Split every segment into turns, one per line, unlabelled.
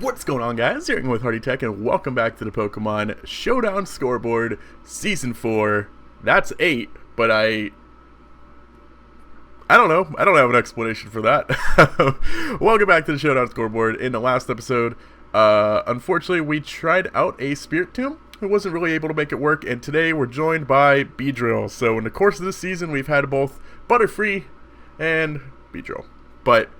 What's going on, guys? Here with Hardy Tech, and welcome back to the Pokemon Showdown Scoreboard Season 4. That's 8, but I don't know. I don't have an explanation for that. Welcome back to the Showdown Scoreboard. In the last episode, unfortunately, we tried out a Spirit Tomb. Who wasn't really able to make it work, and today we're joined by Bredrill. So in the course of this season, we've had both Butterfree and Bredrill, but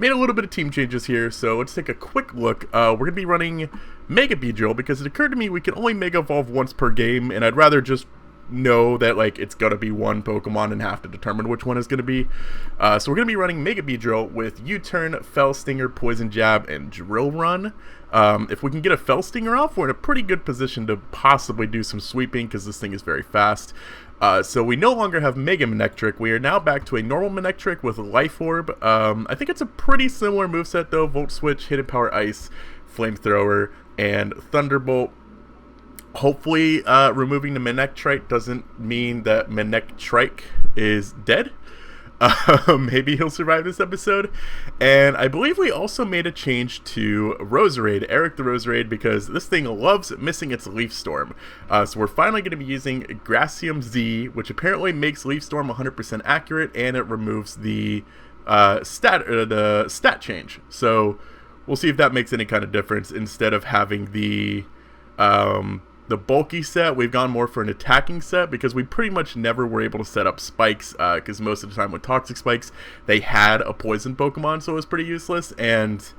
made a little bit of team changes here, so let's take a quick look. We're going to be running Mega Bredrill because it occurred to me we can only Mega Evolve once per game, and I'd rather just know that like it's going to be one Pokemon and have to determine which one is going to be. So we're going to be running Mega Bredrill with U-Turn, Fell Stinger, Poison Jab, and Drill Run. If we can get a Fell Stinger off, we're in a pretty good position to possibly do some sweeping because this thing is very fast. So we no longer have Mega Manectric. We are now back to a normal Manectric with Life Orb. I think it's a pretty similar moveset though. Volt Switch, Hidden Power Ice, Flamethrower, and Thunderbolt. Hopefully removing the Manectric doesn't mean that Manectric is dead. Maybe he'll survive this episode. And I believe we also made a change to Roserade, Eric the Roserade, because this thing loves missing its Leaf Storm. So we're finally going to be using Gracium Z, which apparently makes Leaf Storm 100% accurate, and it removes the stat change. So we'll see if that makes any kind of difference. Instead of having the bulky set, we've gone more for an attacking set because we pretty much never were able to set up spikes because most of the time with toxic spikes they had a poison Pokemon, so it was pretty useless, and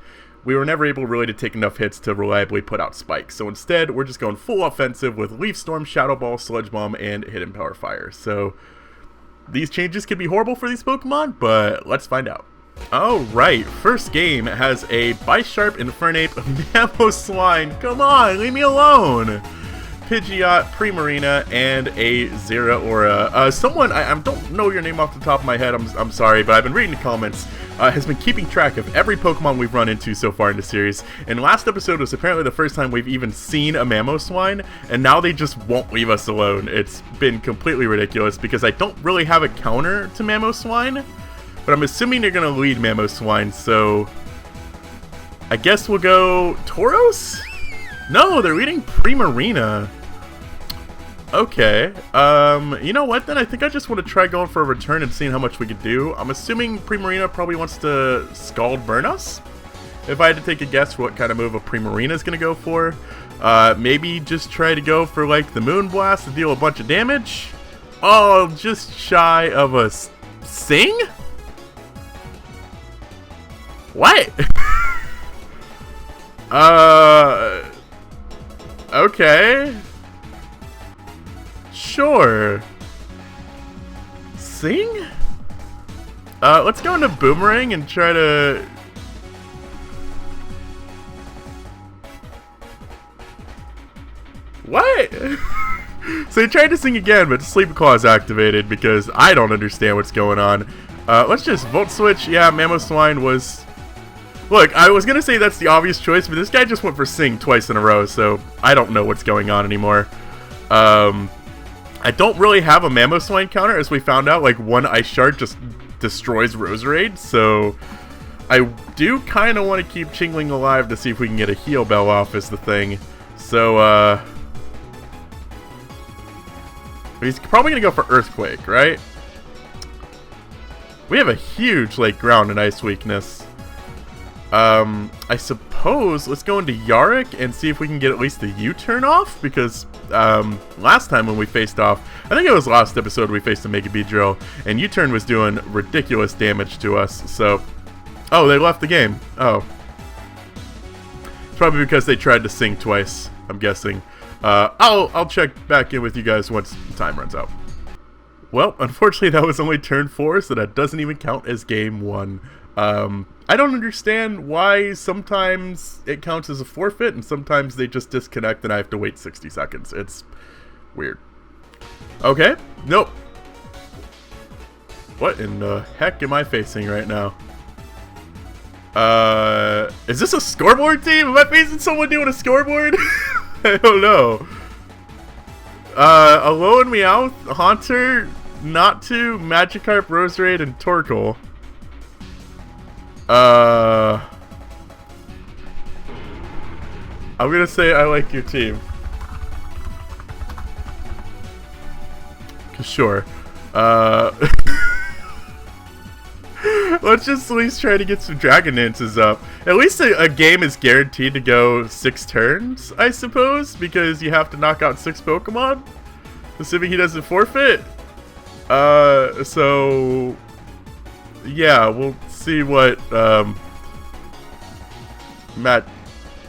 we were never able really to take enough hits to reliably put out spikes. So instead we're just going full offensive with Leaf Storm, Shadow Ball, Sludge Bomb, and Hidden Power Fire. So these changes could be horrible for these Pokemon, but let's find out. Alright, first game has a Bisharp, Infernape, Mamoswine. Come on, leave me alone. Pidgeot, Primarina, and a Zeraora. Someone, I don't know your name off the top of my head, I'm sorry, but I've been reading the comments, has been keeping track of every Pokemon we've run into so far in the series, and last episode was apparently the first time we've even seen a Mamoswine, and now they just won't leave us alone. It's been completely ridiculous, because I don't really have a counter to Mamoswine, but I'm assuming they're going to lead Mamoswine, so I guess we'll go Tauros? No, they're leading Primarina. Okay, you know what then? I think I just want to try going for a return and seeing how much we could do. I'm assuming Primarina probably wants to Scald Burn us? If I had to take a guess for what kind of move a Primarina is going to go for. Maybe just try to go for like the Moonblast to deal a bunch of damage? Oh, just shy of a Sing? What? Okay. Sure. Sing? Let's go into Boomerang and try to... What? So he tried to sing again, but Sleep Claw is activated because I don't understand what's going on. Let's just Volt Switch. Yeah, Mamoswine was... Look, I was gonna say that's the obvious choice, but this guy just went for Sing twice in a row, so I don't know what's going on anymore. I don't really have a Mamoswine counter, as we found out. Like, one Ice Shard just destroys Roserade, so I do kind of want to keep Chingling alive to see if we can get a Heal Bell off is the thing. So, he's probably going to go for Earthquake, right? We have a huge, like, ground and ice weakness. I suppose let's go into Yarick and see if we can get at least the U-turn off, because last time when we faced off, I think it was last episode we faced a Mega Bredrill, and U-turn was doing ridiculous damage to us. So, oh, they left the game. Oh, it's probably because they tried to sing twice, I'm guessing. I'll check back in with you guys once time runs out. Well, unfortunately that was only turn 4, so that doesn't even count as game 1. I don't understand why sometimes it counts as a forfeit and sometimes they just disconnect and I have to wait 60 seconds. It's weird. Okay, nope. What in the heck am I facing right now? Is this a scoreboard team? Am I facing someone doing a scoreboard? I don't know. Alolan Meowth, Haunter, Natu, Magikarp, Roserade, and Torkoal. I'm gonna say I like your team. Sure. Let's just at least try to get some Dragon Dances up. At least a game is guaranteed to go 6 turns, I suppose, because you have to knock out 6 Pokemon, assuming he doesn't forfeit. So yeah, we'll see what Matt.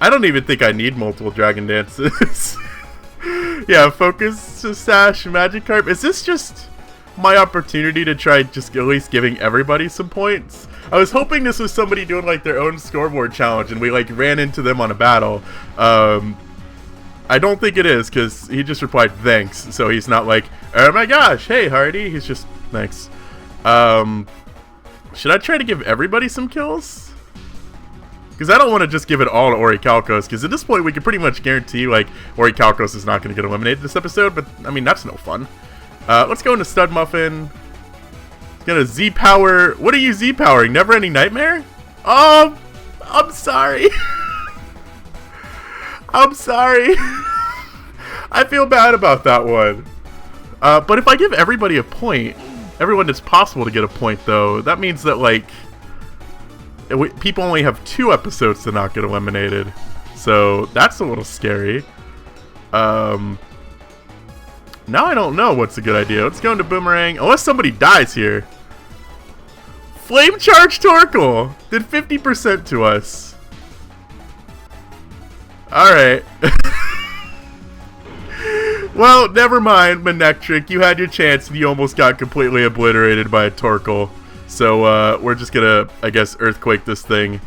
I don't even think I need multiple Dragon Dances. Yeah, Focus, Sash, Magikarp. Is this just my opportunity to try just at least giving everybody some points? I was hoping this was somebody doing like their own scoreboard challenge and we like ran into them on a battle. I don't think it is, because he just replied thanks, so he's not like, oh my gosh, hey Hardy. He's just thanks. Should I try to give everybody some kills? Because I don't want to just give it all to Orichalcos, because at this point we can pretty much guarantee like Orichalcos is not going to get eliminated this episode, but I mean that's no fun. Let's go into Stud Muffin. It's gonna Z-Power. What are you Z-Powering? Never Ending Nightmare? Oh, I'm sorry. I'm sorry. I feel bad about that one. But if I give everybody a point, everyone it's possible to get a point though, that means that like people only have 2 episodes to not get eliminated. So that's a little scary. Now I don't know what's a good idea. Let's go into Boomerang. Unless somebody dies here. Flame Charge Torkoal did 50% to us. Alright. Well, never mind, Manectric. You had your chance and you almost got completely obliterated by a Torkoal. So, we're just gonna, I guess, Earthquake this thing.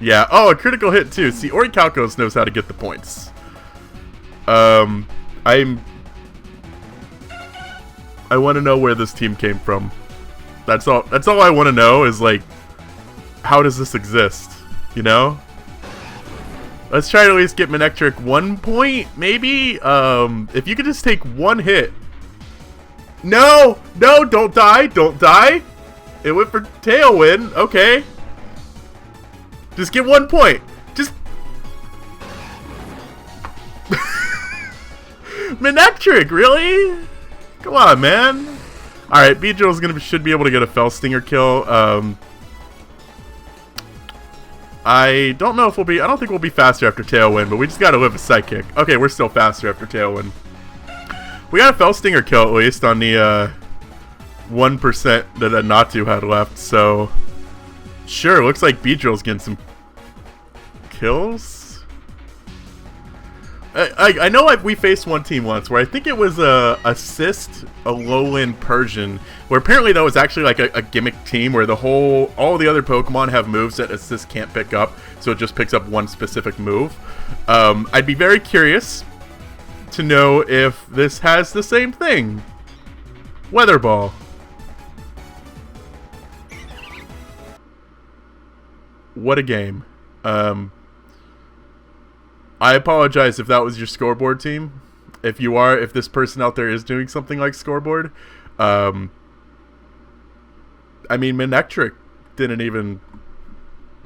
Yeah. Oh, a critical hit, too. See, Orichalcos knows how to get the points. I want to know where this team came from. That's all I want to know is, like, how does this exist? You know? Let's try to at least get Manectric 1 point, maybe? If you could just take 1 hit. No! No, don't die! Don't die! It went for Tailwind. Okay. Just get 1 point. Just... Manectric, really? Come on, man. Alright, Bredrill should be able to get a Fell Stinger kill. I don't know if I don't think we'll be faster after Tailwind, but we just gotta live a Psychic. Okay, we're still faster after Tailwind. We got a Fell Stinger kill at least on the 1% that Natu had left, so sure, looks like Bredrill's getting some kills. I know we faced one team once where I think it was a Assist, a Lowland Persian, where apparently that was actually like a gimmick team where all the other Pokemon have moves that Assist can't pick up, so it just picks up one specific move. I'd be very curious to know if this has the same thing. Weather Ball. What a game. I apologize if that was your Scoreboard team. If this person out there is doing something like Scoreboard. I mean, Manectric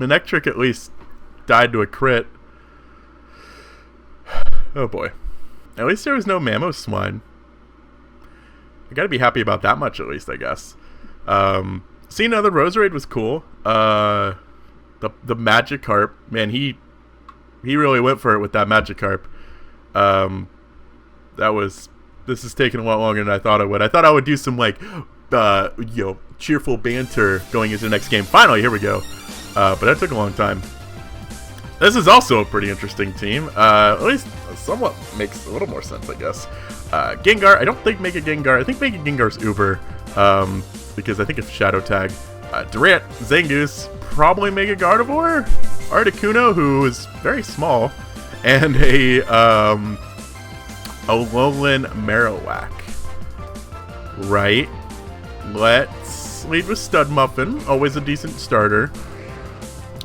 Manectric at least died to a crit. Oh boy. At least there was no Mamoswine. I gotta be happy about that much at least, I guess. Seeing another Roserade was cool. The Magikarp, man, he really went for it with that Magikarp. This is taking a lot longer than I thought it would. I thought I would do some like cheerful banter going into the next game. Finally, here we go. But that took a long time. This is also a pretty interesting team. At least somewhat makes a little more sense, I guess. Gengar, I don't think Mega Gengar. I think Mega Gengar's Uber. Because I think it's Shadow Tag. Durant, Zangoose, probably Mega Gardevoir. Articuno, who is very small. And a Alolan Marowak. Right. Let's lead with Stud Muffin. Always a decent starter.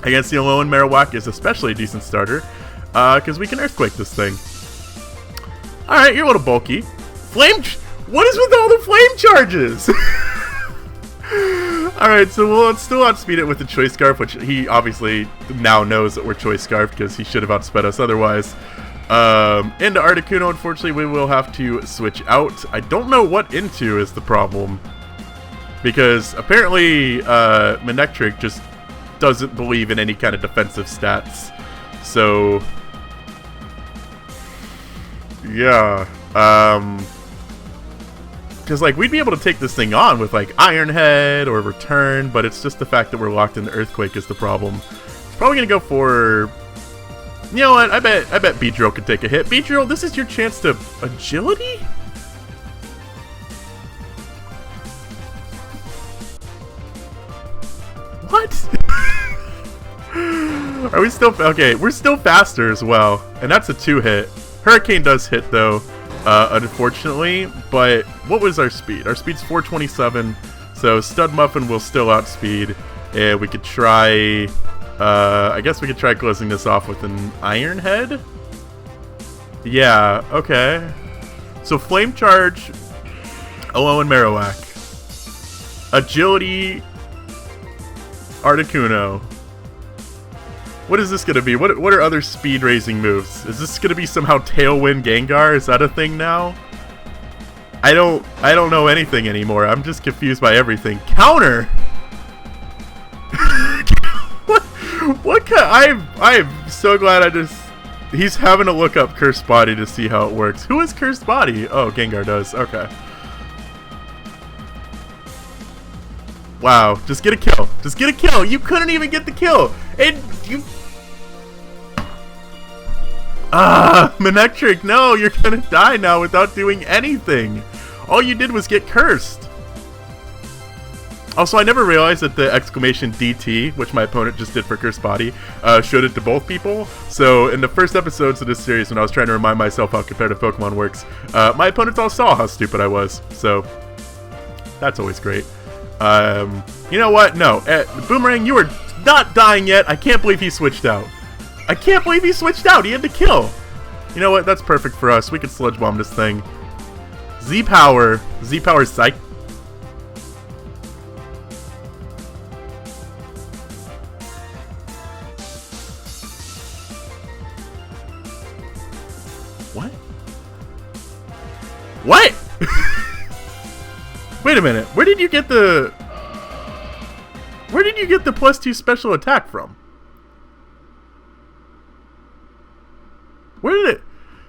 Against the Alolan Marowak is especially a decent starter. Because we can Earthquake this thing. Alright, you're a little bulky. What is with all the flame charges? Alright, so we'll still outspeed it with the Choice Scarf, which he obviously now knows that we're Choice Scarf because he should have outsped us otherwise. Into Articuno, unfortunately, we will have to switch out. I don't know what into is the problem. Because apparently, Manectric just doesn't believe in any kind of defensive stats. So, yeah. Because, like, we'd be able to take this thing on with, like, Iron Head or Return, but it's just the fact that we're locked into Earthquake is the problem. It's probably going to go for... You know what? I bet Bredrill could take a hit. Bredrill, this is your chance to Agility? What? Are we still... Okay, we're still faster as well. And that's a 2-hit. Hurricane does hit, though, unfortunately. But what was our speed? Our speed's 427. So Stud Muffin will still outspeed. And we could try... I guess we could try closing this off with an Iron Head? Yeah, okay. So Flame Charge, Alolan Marowak. Agility, Articuno. What is this going to be? What are other speed-raising moves? Is this going to be somehow Tailwind Gengar? Is that a thing now? I don't know anything anymore. I'm just confused by everything. Counter! What kind? I'm so glad he's having to look up Cursed Body to see how it works. Who is Cursed Body? Oh, Gengar does. Okay. Wow, just get a kill. Just get a kill. You couldn't even get the kill. And you... Manectric, no, you're gonna die now without doing anything. All you did was get cursed. Also, I never realized that the exclamation DT, which my opponent just did for Cursed Body, showed it to both people. So, in the first episodes of this series, when I was trying to remind myself how competitive Pokemon works, my opponents all saw how stupid I was. So, that's always great. You know what? No. Boomerang, you are not dying yet. I can't believe he switched out. I can't believe he switched out. He had to kill. You know what? That's perfect for us. We can Sludge Bomb this thing. Z-Power. Z-Power Psych. What? What? Wait a minute. Where did you get the +2 special attack from? Where did it...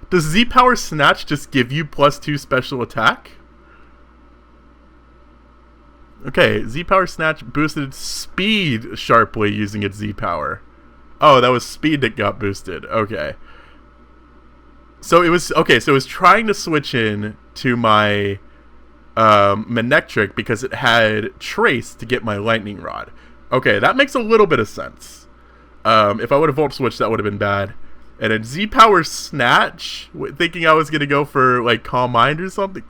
Does Z-Power Snatch just give you +2 special attack? Okay, Z-Power Snatch boosted speed sharply using its Z-Power. Oh, that was speed that got boosted. Okay. So it was... Okay, so it was trying to switch in to my... Manectric because it had Trace to get my Lightning Rod. Okay, that makes a little bit of sense. If I would have Volt Switched, that would have been bad. And then Z-Power Snatch, thinking I was going to go for, like, Calm Mind or something.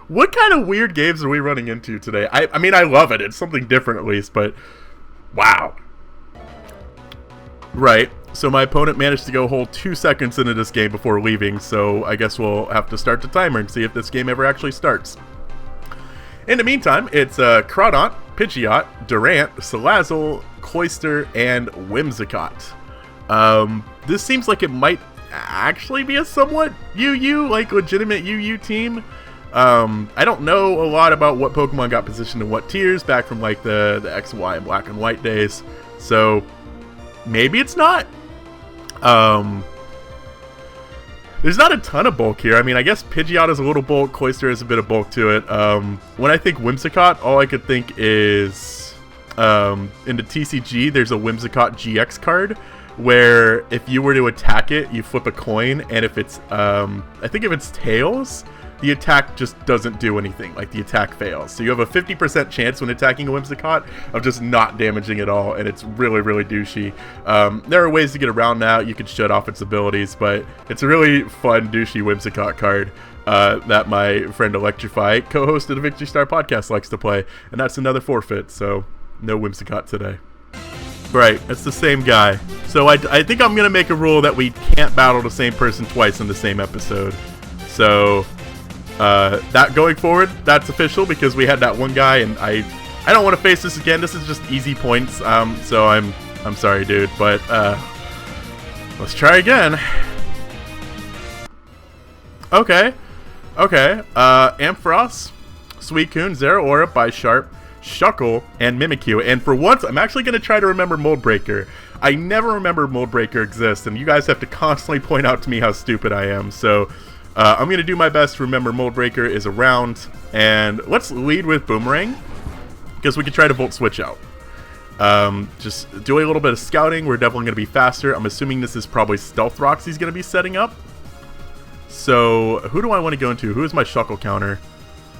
What kind of weird games are we running into today? I mean, I love it. It's something different at least, but wow. Right. So my opponent managed to go a whole 2 seconds into this game before leaving, so I guess we'll have to start the timer and see if this game ever actually starts. In the meantime, it's Crawdaunt, Pidgeot, Durant, Salazzle, Cloyster, and Whimsicott. This seems like it might actually be a somewhat UU, like legitimate UU team. I don't know a lot about what Pokemon got positioned in what tiers back from like the X, Y, and Black and White days. So maybe it's not. There's not a ton of bulk here. I mean, I guess Pidgeot is a little bulk, Cloyster has a bit of bulk to it. When I think Whimsicott, all I could think is in the TCG, there's a Whimsicott GX card where if you were to attack it, you flip a coin, and if it's, I think if it's Tails, the attack just doesn't do anything. Like, the attack fails. So you have a 50% chance when attacking a Whimsicott of just not damaging it all, and it's really, really douchey. There are ways to get around that. You can shut off its abilities, but it's a really fun, douchey Whimsicott card that my friend Electrify, co-host of the Victory Star podcast, likes to play, and that's another forfeit, so no Whimsicott today. Right, it's the same guy. So I think I'm going to make a rule that we can't battle the same person twice in the same episode. So... that going forward, that's official because we had that one guy and I I don't want to face this again. This is just easy points. So I'm sorry, dude, but let's try again. Okay. Ampharos, Suicune, Zeraora, Bisharp, Shuckle, and Mimikyu. And for once, I'm actually going to try to remember Mold Breaker. I never remember Mold Breaker exists, and you guys have to constantly point out to me how stupid I am. So I'm going to do my best to remember Mold Breaker is around. And let's lead with Boomerang, because we can try to Volt Switch out. Just doing a little bit of scouting. We're definitely going to be faster. I'm assuming this is probably Stealth Rocks he's going to be setting up. So who do I want to go into? Who is my Shuckle counter?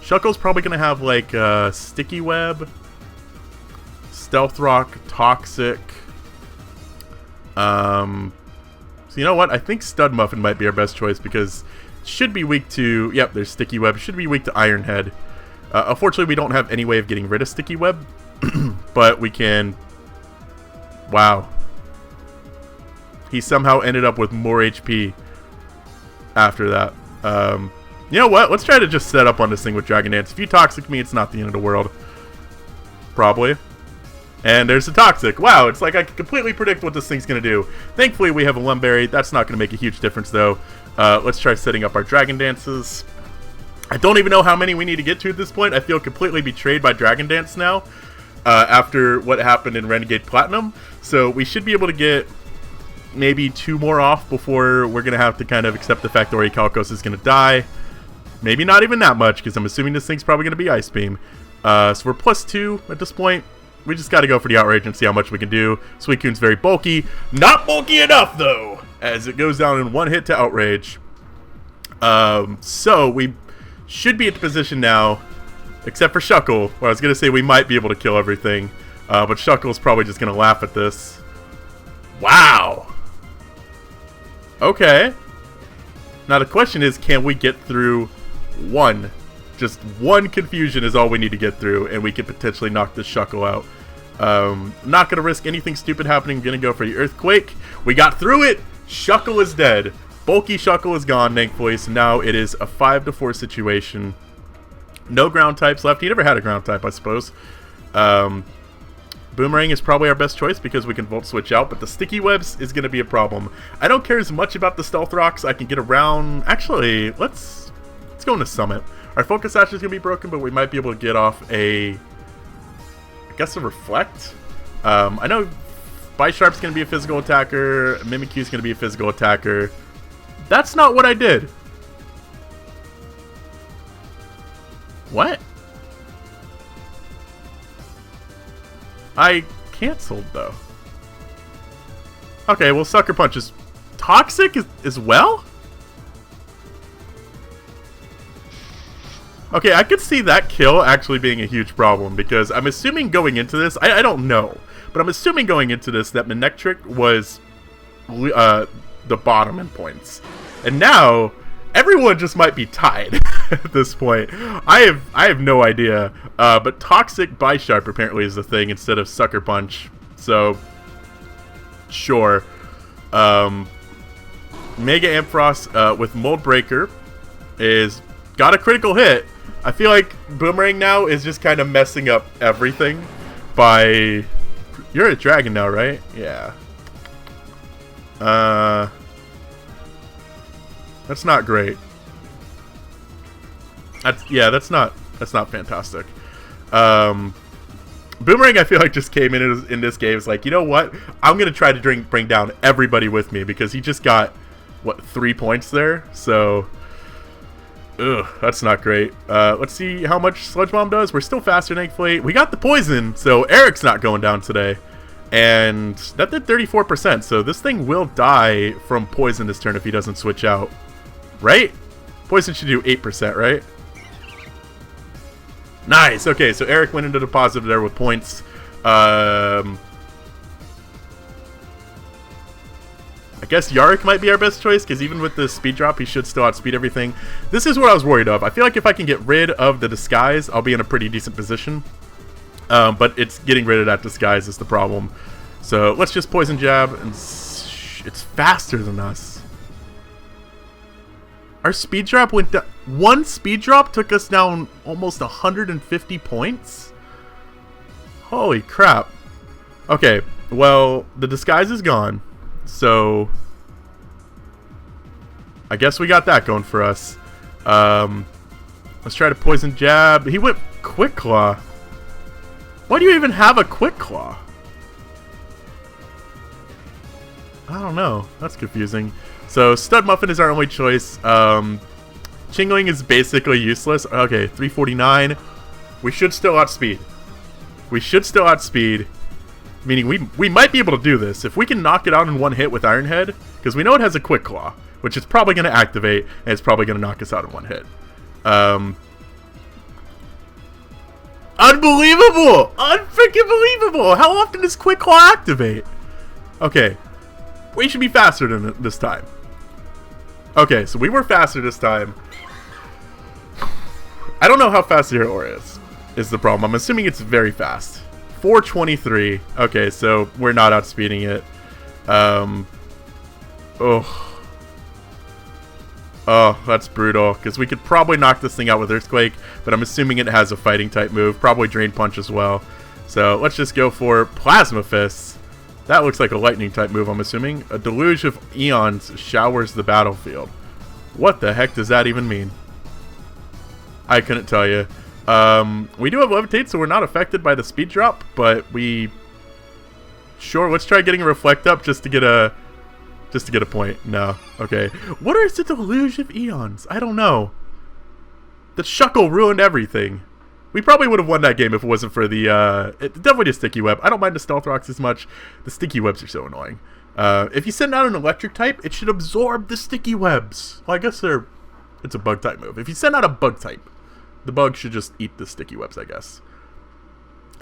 Shuckle's probably going to have like Sticky Web, Stealth Rock, Toxic. So you know what? I think Stud Muffin might be our best choice because it should be weak to... Yep, there's Sticky Web. Should be weak to Iron Head. Unfortunately, we don't have any way of getting rid of Sticky Web. But we can... Wow. He somehow ended up with more HP after that. You know what? Let's try to just set up on this thing with Dragon Dance. If you Toxic me, it's not the end of the world. Probably. And there's the Toxic. Wow, it's like I can completely predict what this thing's going to do. Thankfully, we have a Lumberry. That's not going to make a huge difference, though. Let's try setting up our Dragon Dances. I don't even know how many we need to get to at this point. I feel completely betrayed by Dragon Dance now. After what happened in Renegade Platinum. So we should be able to get maybe 2 more off before we're going to have to kind of accept the fact that Orichalcos is going to die. Maybe not even that much, because I'm assuming this thing's probably going to be Ice Beam. So we're +2 at this point. We just got to go for the Outrage and see how much we can do. Suicune's very bulky. Not bulky enough, though, as it goes down in 1 hit to Outrage. So we should be at the position now, except for Shuckle, where I was going to say we might be able to kill everything. But Shuckle's probably just going to laugh at this. Wow! Okay. Now the question is, can we get through one? Just one confusion is all we need to get through, and we could potentially knock this Shuckle out. Not going to risk anything stupid happening. Going to go for the Earthquake. We got through it! Shuckle is dead. Bulky Shuckle is gone, thankfully, so now it is a 5-4 situation. No ground types left. He never had a ground type, I suppose. Boomerang is probably our best choice because we can Volt Switch out, but the Sticky Webs is going to be a problem. I don't care as much about the Stealth Rocks. I can get around... Actually, let's go into Summit. Our Focus Sash is going to be broken, but we might be able to get off a... I guess a Reflect. I know Bisharp's going to be a physical attacker. Mimikyu's going to be a physical attacker. That's not what I did. What? I canceled, though. Okay, well, Sucker Punch is toxic as well? Okay, I could see that kill actually being a huge problem, because I'm assuming going into this, I don't know, but I'm assuming going into this that Manectric was the bottom in points. And now, everyone just might be tied at this point. I have no idea. But Toxic Bisharp apparently is the thing instead of Sucker Punch. So, sure. Mega Ampharos with Mold Breaker is got a critical hit. I feel like Boomerang now is just kind of messing up everything by... You're a dragon now, right? Yeah. That's not great. That's not fantastic. Boomerang, I feel like, just came in this game. It's like, you know what? I'm gonna try to bring down everybody with me because he just got what 3 points there. So, that's not great. Let's see how much Sludge Bomb does. We're still faster, thankfully. We got the poison, so Eric's not going down today. And that did 34%, so this thing will die from poison this turn if he doesn't switch out. Right? Poison should do 8%, right? Nice! Okay, so Eric went into the positive there with points. I guess Yarick might be our best choice, because even with the speed drop, he should still outspeed everything. This is what I was worried of. I feel like if I can get rid of the Disguise, I'll be in a pretty decent position. But it's getting rid of that Disguise is the problem. So let's just Poison Jab, and it's faster than us. Our speed drop went down. One speed drop took us down almost 150 points? Holy crap. Okay, well, the disguise is gone. So I guess we got that going for us. Let's try to poison jab. He went quick claw. Why do you even have a quick claw? I don't know. That's confusing. So Stud Muffin is our only choice. Chingling is basically useless. Okay, 349. We should still outspeed. We should still outspeed. Meaning we might be able to do this. If we can knock it out in one hit with Iron Head, because we know it has a quick claw, which is probably going to activate, and it's probably going to knock us out in one hit. Unbelievable! Unfreaking believable! How often does quick claw activate? Okay. We should be faster than this time. Okay, so we were faster this time. I don't know how fast Zero Aura is the problem. I'm assuming it's very fast. 423. Okay, so we're not outspeeding it. Oh, that's brutal. Because we could probably knock this thing out with Earthquake, but I'm assuming it has a fighting type move. Probably Drain Punch as well. So let's just go for Plasma Fists. That looks like a lightning type move, I'm assuming. A deluge of eons showers the battlefield. What the heck does that even mean? I couldn't tell you. We do have Levitate, so we're not affected by the speed drop, but we... Sure, let's try getting a Reflect up just to get a point. No. Okay. What is the deluge of eons? I don't know. The Shuckle ruined everything. We probably would have won that game if it wasn't for the, definitely the Sticky Web. I don't mind the Stealth Rocks as much. The Sticky Webs are so annoying. If you send out an Electric type, it should absorb the Sticky Webs. Well, I guess it's a Bug type move. If you send out a Bug type, the Bug should just eat the Sticky Webs, I guess.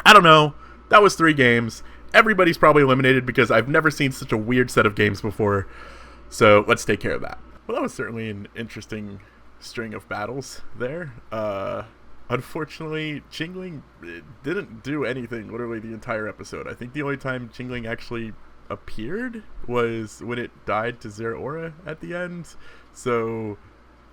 I don't know. That was 3 games. Everybody's probably eliminated because I've never seen such a weird set of games before. So let's take care of that. Well, that was certainly an interesting string of battles there. Unfortunately, Chingling didn't do anything literally the entire episode. I think the only time Chingling actually appeared was when it died to Zero Aura at the end. So,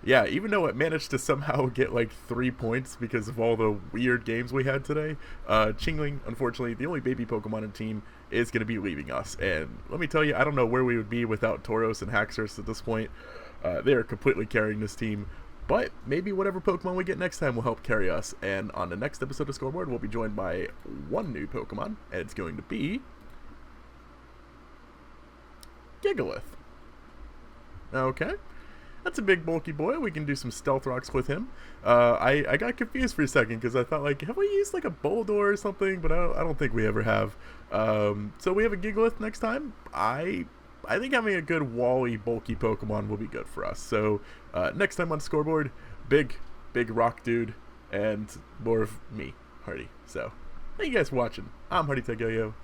yeah, even though it managed to somehow get like 3 points because of all the weird games we had today, Chingling, unfortunately, the only baby Pokemon in team, is going to be leaving us. And let me tell you, I don't know where we would be without Tauros and Haxorus at this point. They are completely carrying this team. But maybe whatever Pokemon we get next time will help carry us. And on the next episode of Scoreboard, we'll be joined by one new Pokemon. And it's going to be Gigalith. Okay. That's a big bulky boy. We can do some Stealth Rocks with him. I got confused for a second because I thought, like, have we used like a Boldore or something? But I don't think we ever have. So we have a Gigalith next time. I think having a good wally, bulky Pokemon will be good for us. So next time on Scoreboard, big rock dude, and more of me, Hardy. So thank you guys for watching. I'm Hardy Tegoyo.